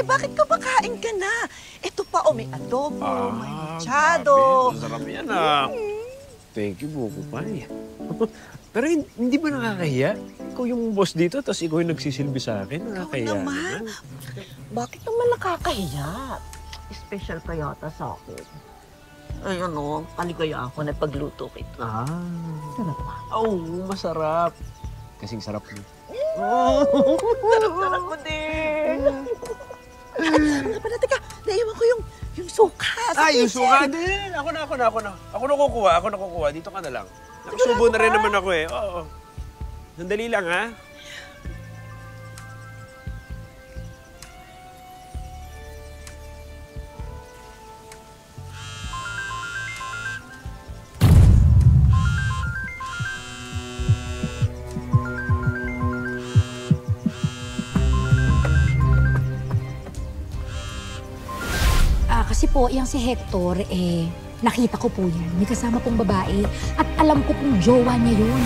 Ay, bakit kumakain ka na? Ito pa, may adobo, may machado. Grabe. Masarap yan, Thank you, Buko Pay. Pero hindi ba nakakahiya? Ikaw yung boss dito, tapos ikaw yung nagsisilbi sa akin. Nakakahiya. Ikaw naman. Bakit naman nakakahiya? Special ka yata sa akin. Ay, kaligaya ako na pagluto kita. Sarap ba? Oo, masarap. Kasing sarap mo. Sarap ko din. Ano pala, teka, naiwan ko yung suka. Yung suka din. Ako na. Ako na kukuha. Dito ka na lang. Nakasubo na rin naman ako eh. Oo. Sandali lang, ha? Kasi po, yung si Hector, nakita ko po yan. May kasama pong babae. At alam ko pong jowa niya yun.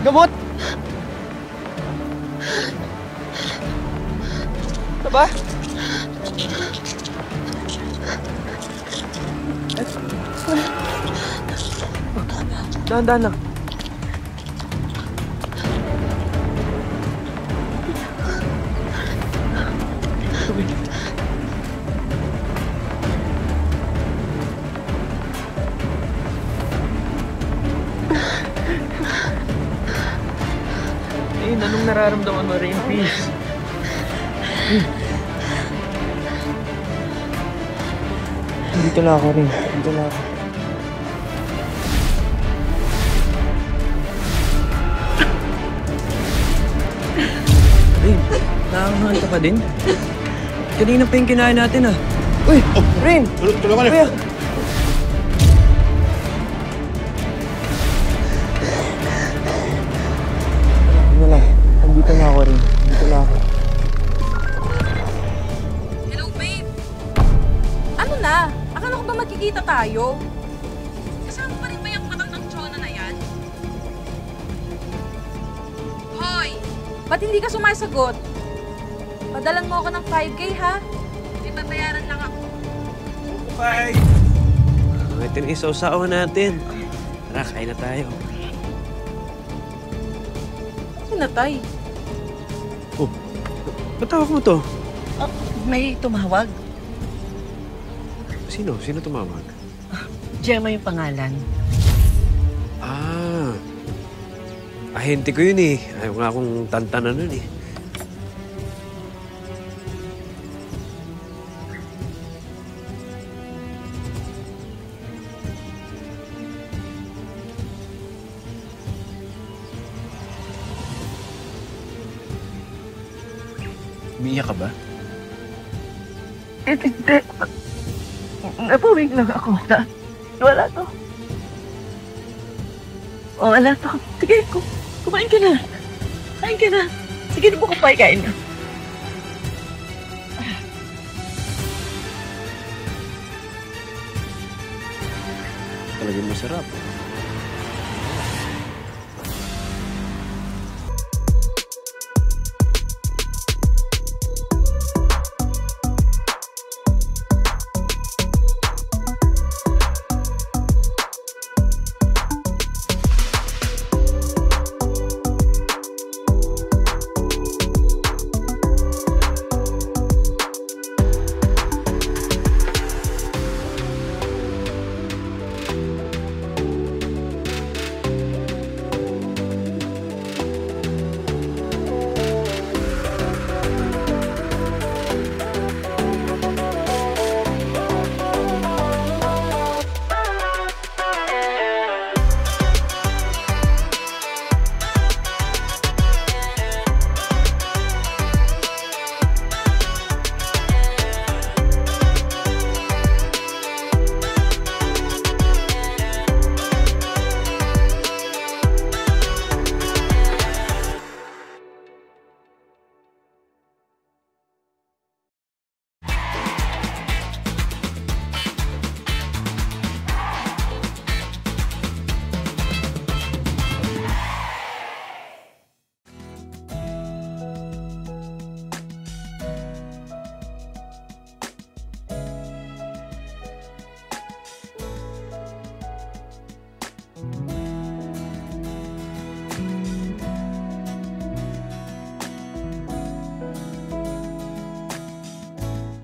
Gamot! Diba? Dahan-dahan lang. Tubig. Anong nararamdaman mo rin, please? Dito na ako rin. Dito na ako. Nakakahanta ka din? Kanina pa yung kinain natin, Uy! Rin! Tulungan niyo! Ano lang, nandito na ako rin. Nandito na ako. Hello, babe! Ano na? Akala ko ba magkikita tayo? Kasama pa rin ba yung matandang tsona na yan? Hoy! Ba't hindi ka sumasagot? Padalan mo ako ng 5K, ha? May babayaran lang ako. Bye! Ito na isaw-sawa natin. Tara, kain na tayo. Pinatay. Oh, ba't tawag mo to? May tumawag. Sino? Sino tumawag? Gemma yung pangalan. Ahente ko yun eh. Ayaw nga akong tantanan nun eh. Umiiyak ka ba? Hindi. Napawing lang ako. Wala to. Wala to. Sige, kumain ka na. Kain ka na. Sige, di mo ko kain na. Talagang masarap.